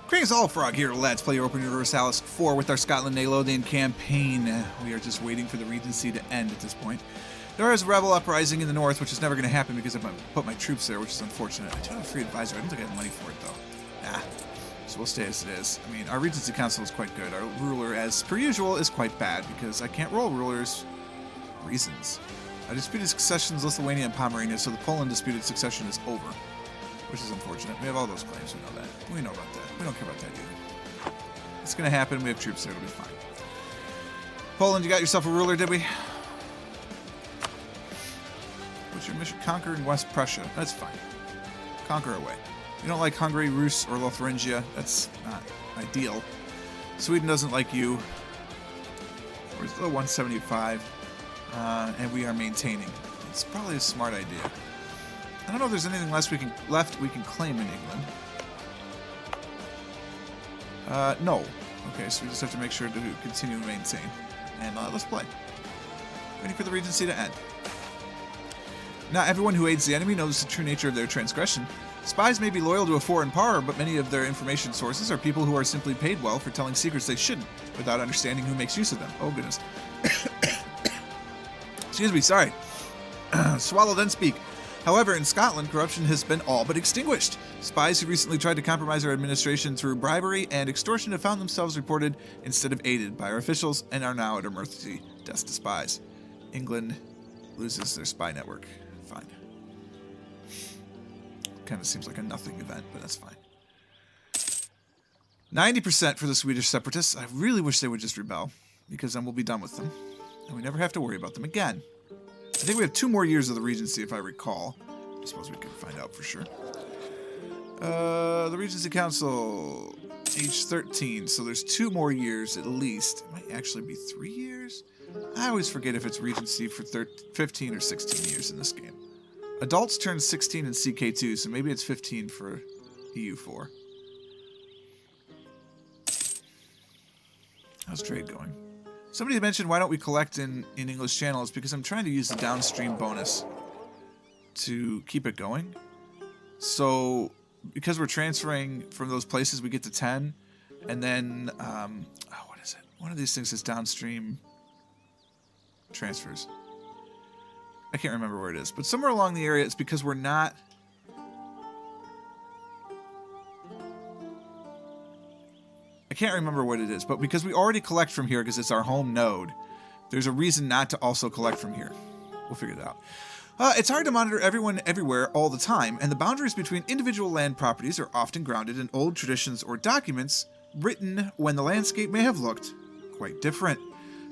Greetings all, Frog here. Let's play Europa Universalis 4 with our Scotland Lothian campaign. We are just waiting for the Regency to end at this point. There is a rebel uprising in the north, which is never going to happen because I've put my troops there, which is unfortunate. I do have a free advisor. I don't think I have money for it, though. Nah. So we'll stay as it is. I mean, our Regency Council is quite good. Our ruler, as per usual, is quite bad because I can't roll rulers. Reasons. I disputed successions Lithuania and Pomerania, so the Poland disputed succession is over. Which is unfortunate. We have all those claims. We know that. We know about that. We don't care about that either. It's going to happen. We have troops there. It'll be fine. Poland, you got yourself a ruler, did we? What's your mission? Conquer in West Prussia. That's fine. Conquer away. You don't like Hungary, Rus, or Lotharingia. That's not ideal. Sweden doesn't like you. We're still 175. And we are maintaining. It's probably a smart idea. I don't know if there's anything left we can claim in England. No. Okay, so we just have to make sure to continue to maintain. And let's play. Waiting for the Regency to end. Not everyone who aids the enemy knows the true nature of their transgression. Spies may be loyal to a foreign power, but many of their information sources are people who are simply paid well for telling secrets they shouldn't, without understanding who makes use of them. Oh, goodness. Excuse me, sorry. Swallow then speak. However, in Scotland, corruption has been all but extinguished. Spies who recently tried to compromise our administration through bribery and extortion have found themselves reported instead of aided by our officials and are now at our mercy. Death to spies. England loses their spy network. Fine. Kind of seems like a nothing event, but that's fine. 90% for the Swedish separatists. I really wish they would just rebel, because then we'll be done with them. And we never have to worry about them again. I think we have 2 more years of the Regency, if I recall. I suppose we can find out for sure. The Regency Council, age 13, so there's 2 more years at least. It might actually be 3 years. I always forget if it's Regency for 15 or 16 years in this game. Adults turn 16 in CK2, so maybe it's 15 for EU4. How's trade going? Somebody mentioned, why don't we collect in English channels? Because I'm trying to use the downstream bonus to keep it going. So, because we're transferring from those places, we get to 10. And then, what is it? One of these things is downstream transfers. I can't remember where it is. But somewhere along the area, it's because we're not... I can't remember what it is, but because we already collect from here because it's our home node, there's a reason not to also collect from here. We'll figure it out. It's hard to monitor everyone everywhere all the time, and the boundaries between individual land properties are often grounded in old traditions or documents written when the landscape may have looked quite different.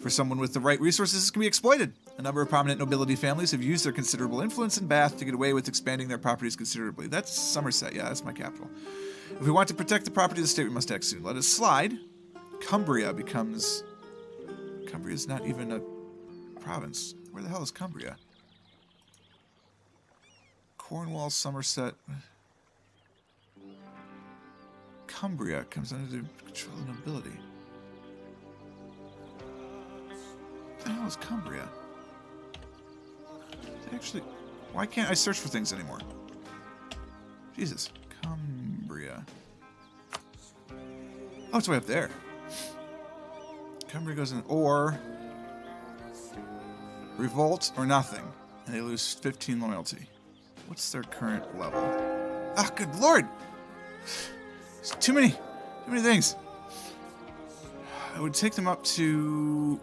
For someone with the right resources, this can be exploited. A number of prominent nobility families have used their considerable influence in Bath to get away with expanding their properties considerably. That's Somerset, yeah, that's my capital. If we want to protect the property of the state, we must act soon. Let us slide. Cumbria becomes... Cumbria's not even a province. Where the hell is Cumbria? Cornwall, Somerset... Cumbria comes under the control of nobility. What the hell is Cumbria? Actually, why can't I search for things anymore? Jesus. Cumbria. Oh, it's way up there. Cumbria goes in or revolt or nothing, and they lose 15 loyalty. What's their current level? Ah, good lord! There's too many things. I would take them up to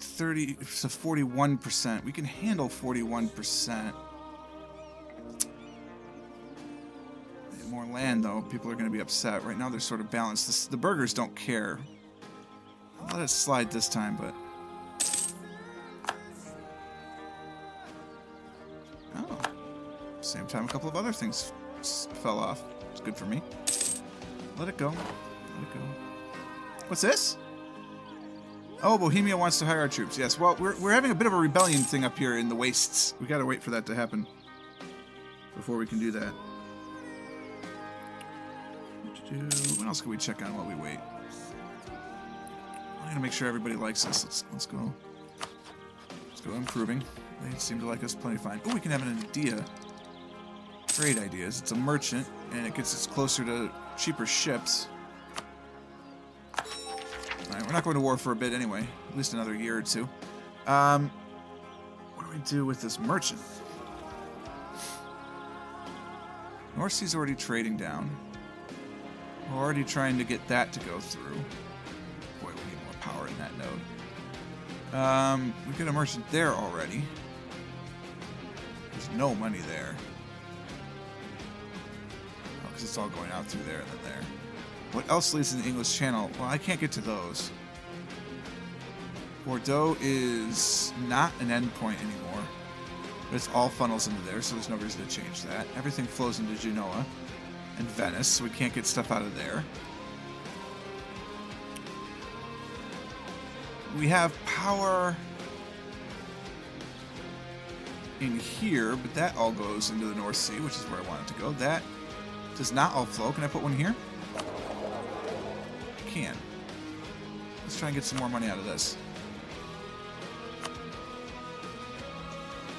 30, so 41%. We can handle 41%. More land, though. People are going to be upset. Right now, they're sort of balanced. The burghers don't care. I'll let it slide this time, but... Oh. Same time, a couple of other things fell off. It's good for me. Let it go. Let it go. What's this? Oh, Bohemia wants to hire our troops. Yes, well, we're having a bit of a rebellion thing up here in the wastes. We got to wait for that to happen before we can do that. What else can we check on while we wait? I'm gonna make sure everybody likes us. Let's go improving. They seem to like us plenty fine. Oh, we can have an idea. Trade ideas. It's a merchant, and it gets us closer to cheaper ships. Alright, we're not going to war for a bit anyway. At least another year or two. What do we do with this merchant? North Sea's already trading down. We're already trying to get that to go through. Boy, we need more power in that node. We've got a merchant there already. There's no money there. Oh, because it's all going out through there and then there. What else leads in the English Channel? Well, I can't get to those. Bordeaux is not an endpoint anymore. But it's all funnels into there, so there's no reason to change that. Everything flows into Genoa and Venice, so we can't get stuff out of there. We have power in here, but that all goes into the North Sea, which is where I want it to go. That does not all flow. Can I put one here? I can. Let's try and get some more money out of this.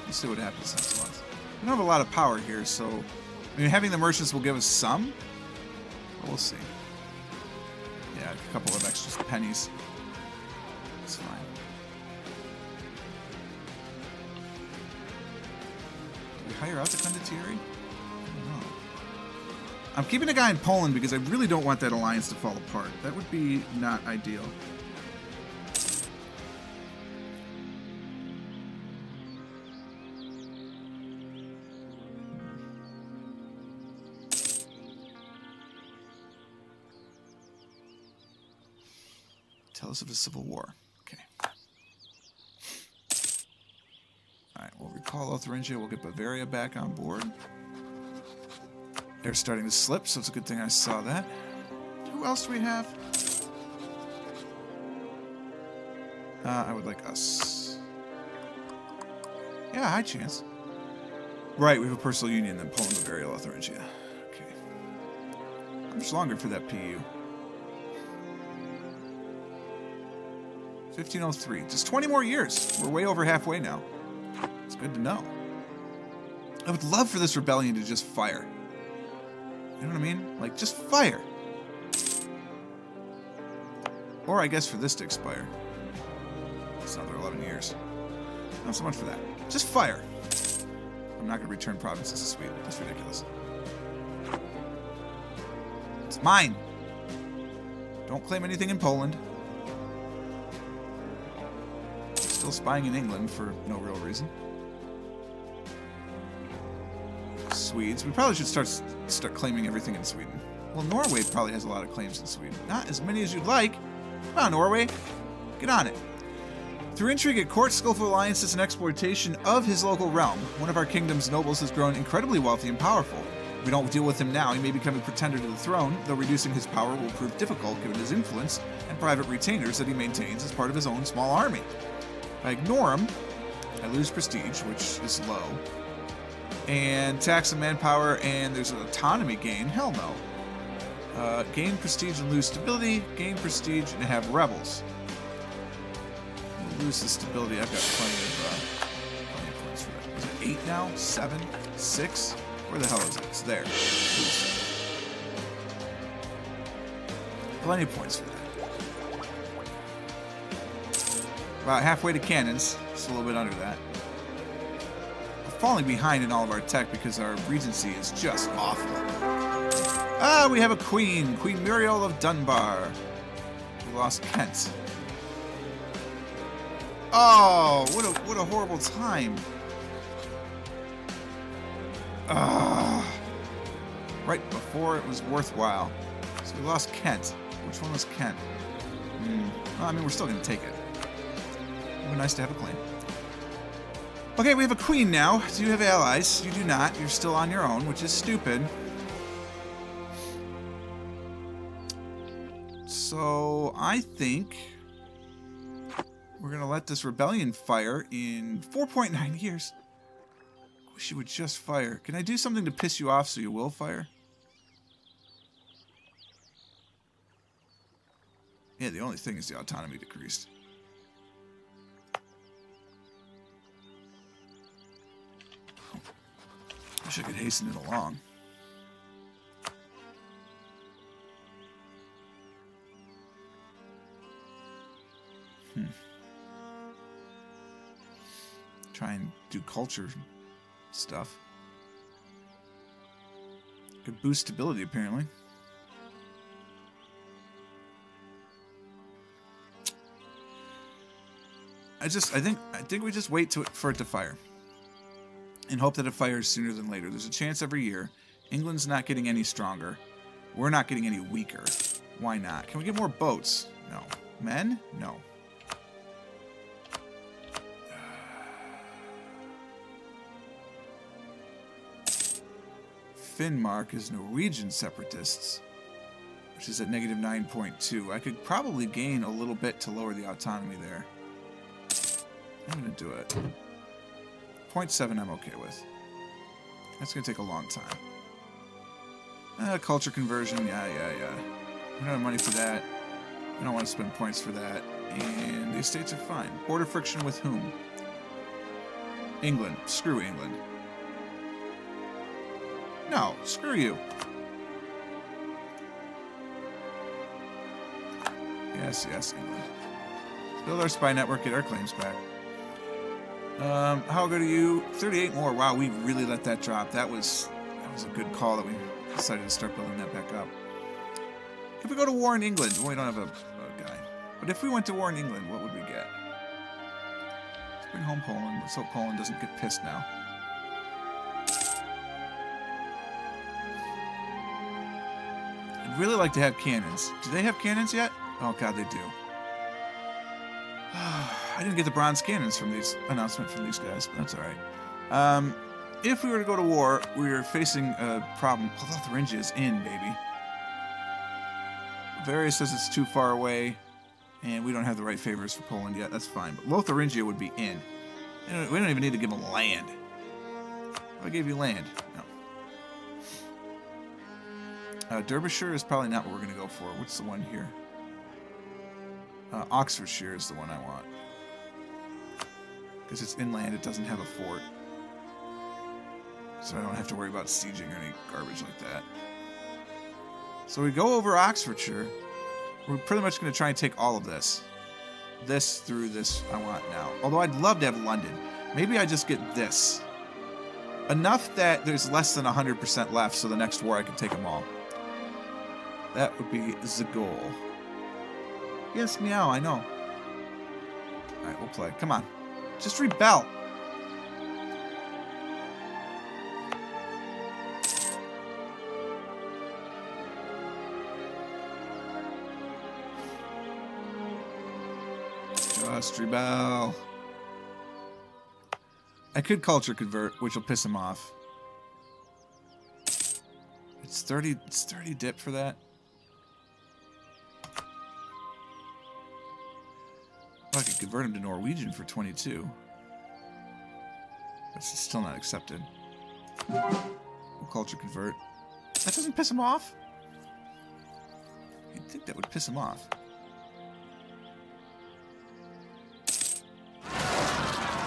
Let's see what happens next month. We don't have a lot of power here, so I mean, having the merchants will give us some, but we'll see. Yeah, a couple of extra pennies. It's fine. Do we hire out the condottieri? I don't know. I'm keeping a guy in Poland because I really don't want that alliance to fall apart. That would be not ideal. Tell us of the Civil War. Okay. Alright, we'll recall Lotharingia. We'll get Bavaria back on board. They're starting to slip, so it's a good thing I saw that. Who else do we have? I would like us. Yeah, high chance. Right, we have a personal union than Poland, Bavaria, Lotharingia. Okay. How much longer for that PU? 1503. Just 20 more years. We're way over halfway now. It's good to know. I would love for this rebellion to just fire. You know what I mean? Like, just fire. Or I guess for this to expire. It's another 11 years. Not so much for that. Just fire. I'm not going to return provinces to Sweden. That's ridiculous. It's mine. Don't claim anything in Poland. Still spying in England for no real reason. Swedes. We probably should start claiming everything in Sweden. Well, Norway probably has a lot of claims in Sweden. Not as many as you'd like. Come on, Norway. Get on it. Through intrigue at court, skillful alliances, and exploitation of his local realm, one of our kingdom's nobles has grown incredibly wealthy and powerful. If we don't deal with him now, he may become a pretender to the throne, though reducing his power will prove difficult given his influence and private retainers that he maintains as part of his own small army. If I ignore him, I lose prestige, which is low. And tax and manpower, and there's an autonomy gain. Hell no. Gain prestige and lose stability. Gain prestige and have rebels. Lose the stability. I've got plenty of points for that. Is it 8 now? 7? 6? Where the hell is it? It's there. Plenty of points for that. About halfway to cannons. Just a little bit under that. We're falling behind in all of our tech because our regency is just awful. Ah, we have a queen. Queen Muriel of Dunbar. We lost Kent. Oh, what a horrible time. Right before it was worthwhile. So we lost Kent. Which one was Kent? Well, I mean, we're still going to take it. It would be nice to have a claim. Okay, we have a queen now. Do you have allies? You do not. You're still on your own, which is stupid. So, I think we're going to let this rebellion fire in 4.9 years. Wish you would just fire. Can I do something to piss you off so you will fire? Yeah, the only thing is the autonomy decreased. Wish I could hasten it along. Try and do culture stuff. Could boost stability, apparently. I think we just wait for it to fire. And hope that it fires sooner than later. There's a chance every year. England's not getting any stronger. We're not getting any weaker. Why not? Can we get more boats? No. Men? No. Finnmark is Norwegian separatists, which is at negative 9.2. I could probably gain a little bit to lower the autonomy there. I'm going to do it. 0.7 I'm okay with. That's going to take a long time. Culture conversion, yeah. We don't have money for that. I don't want to spend points for that. And the estates are fine. Border friction with whom? England. Screw England. No, screw you. Yes, England. Let's build our spy network, get our claims back. How good are you? 38 more. Wow, we really let that drop. That was a good call that we decided to start building that back up. If we go to war in England, well, we don't have a guy. But if we went to war in England, what would we get? Let's bring home Poland. Let's hope Poland doesn't get pissed now. I'd really like to have cannons. Do they have cannons yet? Oh god, they do. I didn't get the bronze cannons from these announcement from these guys, but that's alright. If we were to go to war, we are facing a problem. Lotharingia is in, baby. Bavaria says it's too far away, and we don't have the right favors for Poland yet. That's fine, but Lotharingia would be in. We don't even need to give them land. If I gave you land, no. Derbyshire is probably not what we're going to go for. What's the one here? Oxfordshire is the one I want. Because it's inland, it doesn't have a fort. So I don't have to worry about sieging or any garbage like that. So we go over Oxfordshire. We're pretty much going to try and take all of this. This through this I want now. Although I'd love to have London. Maybe I just get this. Enough that there's less than 100% left, so the next war I can take them all. That would be the goal. Yes, meow, I know. Alright, we'll play. Come on. Just rebel. Just rebel. I could culture convert, which will piss him off. It's 30 dip for that. Oh, I could convert him to Norwegian for 22. But it's still not accepted. We'll culture convert. That doesn't piss him off? You'd think that would piss him off.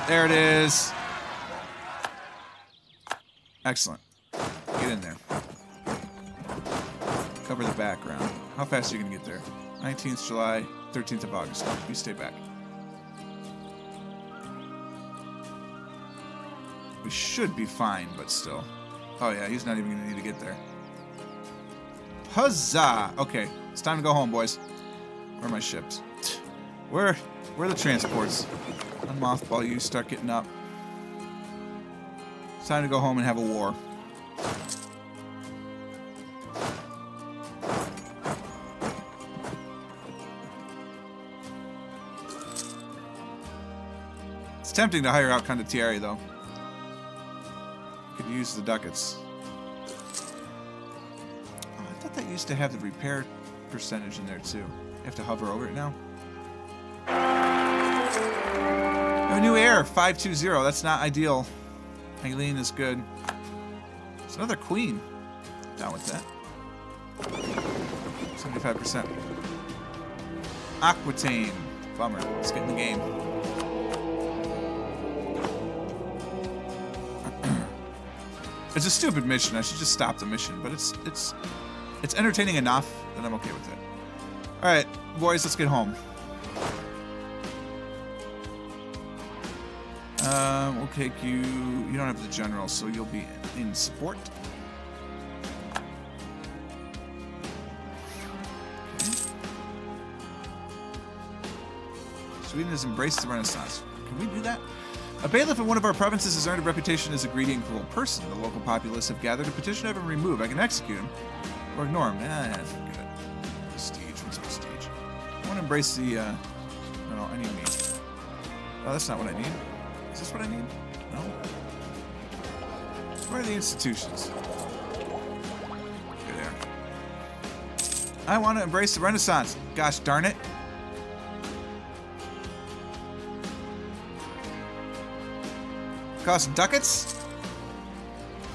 There it is. Excellent. Get in there. Cover the background. How fast are you going to get there? 19th July, 13th of August. No, you stay back. We should be fine, but still. Oh yeah, he's not even going to need to get there. Huzzah! Okay, it's time to go home, boys. Where are my ships? Where are the transports? Unmothball you, start getting up. It's time to go home and have a war. It's tempting to hire out Condottieri, though. Could use the ducats. Oh, I thought that used to have the repair percentage in there, too. You have to hover over it now. A new heir, 520. That's not ideal. Aileen is good. It's another queen. Down with that. 75%. Aquitaine. Bummer. Let's get in the game. It's a stupid mission. I should just stop the mission, but it's entertaining enough that I'm okay with it. All right, boys, let's get home. We'll take you. You don't have the general, so you'll be in support. Okay. Sweden has embraced the Renaissance. Can we do that? A bailiff in one of our provinces has earned a reputation as a greedy and cruel person. The local populace have gathered a petition to have him removed. I can execute him or ignore him. Forget it. Prestige. What's prestige? I want to embrace the. No, I need meat. Oh, that's not what I need. Is this what I need? No. Where are the institutions? Okay, there. I want to embrace the Renaissance. Gosh darn it. Cost ducats?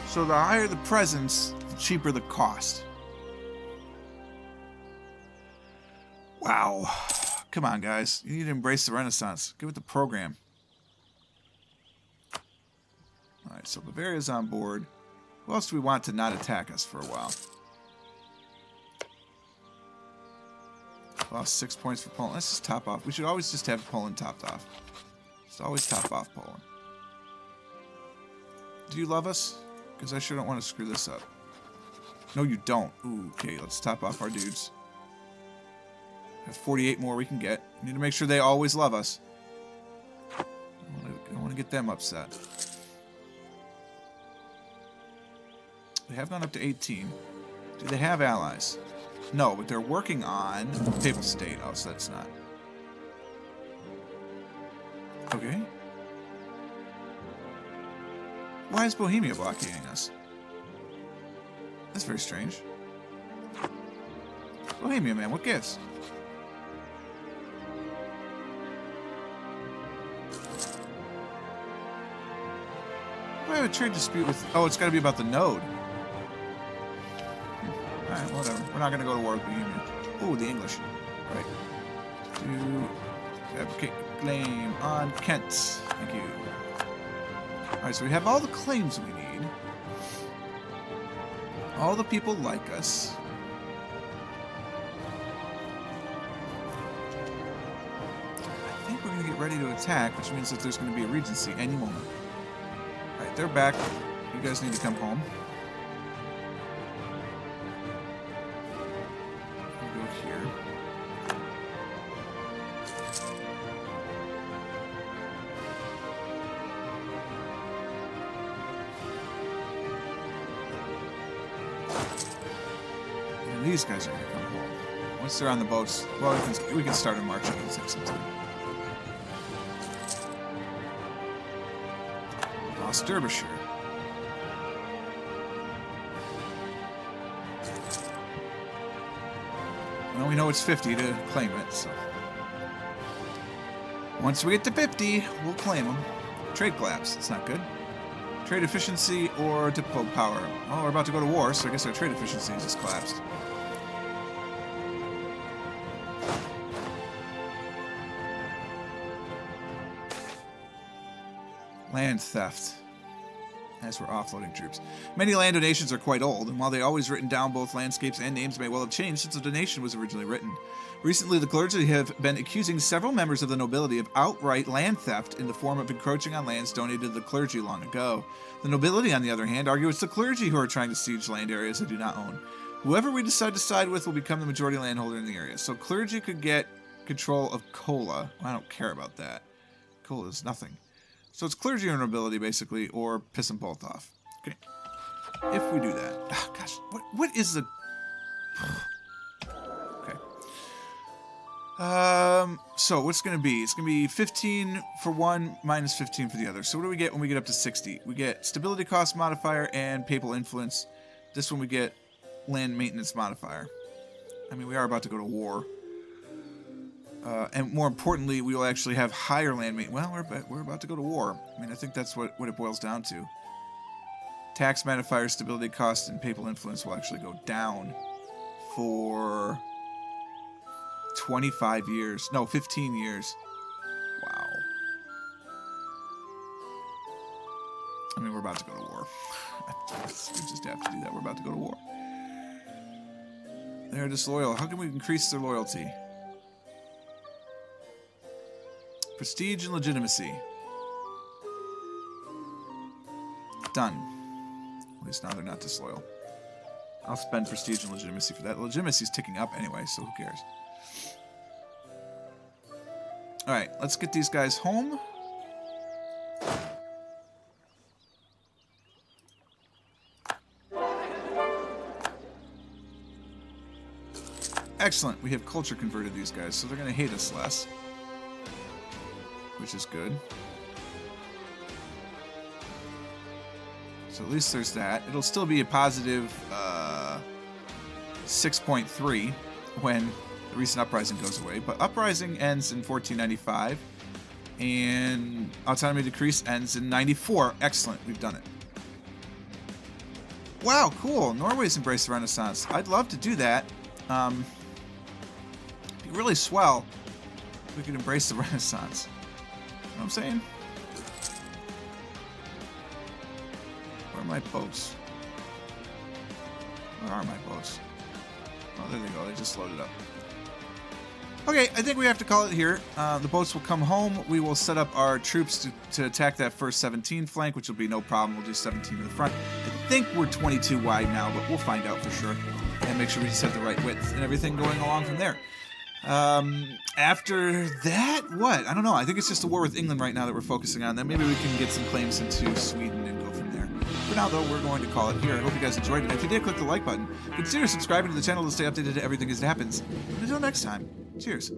So the higher the presence, the cheaper the cost. Wow. Come on, guys. You need to embrace the Renaissance. Get with the program. Alright, so Bavaria's on board. Who else do we want to not attack us for a while? Lost 6 points for Poland. Let's just top off. We should always just have Poland topped off. Just always top off Poland. Do you love us? Because I sure don't want to screw this up. No, you don't. Ooh, okay, let's top off our dudes. Have 48 more we can get. We need to make sure they always love us. I don't want to get them upset. They have gone up to 18. Do they have allies? No, but they're working on Papal State. Oh, so that's not. Okay. Why is Bohemia blockading us? That's very strange. Bohemia, man, what gives? I have a trade dispute with... Oh, it's got to be about the node. Alright, whatever. We're not going to go to war with Bohemia. Ooh, the English. Right. To advocate claim on Kent. Thank you. Alright, so we have all the claims we need. All the people like us. I think we're going to get ready to attack, which means that there's going to be a regency any moment. Alright, they're back. You guys need to come home. We'll go here. And these guys are going to come home. Once they're on the boats, well, we can start a march on and take some time. Lost Derbyshire. Well, we know it's 50 to claim it, so. Once we get to 50, we'll claim them. Trade collapse, that's not good. Trade efficiency or diplo power. Oh, we're about to go to war, so I guess our trade efficiency just collapsed. Land theft. As we're offloading troops. Many land donations are quite old, and while they always written down, both landscapes and names may well have changed since the donation was originally written. Recently, the clergy have been accusing several members of the nobility of outright land theft in the form of encroaching on lands donated to the clergy long ago. The nobility, on the other hand, argue it's the clergy who are trying to siege land areas they do not own. Whoever we decide to side with will become the majority landholder in the area. So clergy could get control of Kola. Well, I don't care about that. Kola is nothing. So it's clergy or nobility, basically, or piss them both off. Okay. If we do that. Oh, gosh. What is the... Okay. So what's going to be? It's going to be 15 for one, minus 15 for the other. So what do we get when we get up to 60? We get stability cost modifier and papal influence. This one we get land maintenance modifier. I mean, we are about to go to war. And more importantly, we will actually have higher land maintenance. Well, we're about to go to war. I mean, I think that's what it boils down to. Tax modifier, stability cost, and papal influence will actually go down for 25 years. No, 15 years. Wow. I mean, we're about to go to war. We just have to do that. We're about to go to war. They're disloyal. How can we increase their loyalty? Prestige and legitimacy. Done. At least now they're not disloyal. I'll spend prestige and legitimacy for that. Legitimacy's ticking up anyway, so who cares? Alright, let's get these guys home. Excellent. We have culture converted these guys, so they're going to hate us less. Which is good. So at least there's that. It'll still be a positive 6.3 when the recent uprising goes away. But uprising ends in 1495. And autonomy decrease ends in 94. Excellent. We've done it. Wow, cool. Norway's embraced the Renaissance. I'd love to do that. It'd be really swell if we could embrace the Renaissance. You know what I'm saying? Where are my boats? Where are my boats? Oh, there they go. They just loaded up. Okay, I think we have to call it here. The boats will come home. We will set up our troops to attack that first 17 flank, which will be no problem. We'll do 17 in the front. I think we're 22 wide now, but we'll find out for sure. And make sure we just have the right width and everything going along from there. After that, what? I don't know. I think it's just a war with England right now that we're focusing on. Then maybe we can get some claims into Sweden and go from there. For now, though, we're going to call it here. I hope you guys enjoyed it. If you did, click the like button. Consider subscribing to the channel to stay updated to everything as it happens. And until next time, cheers.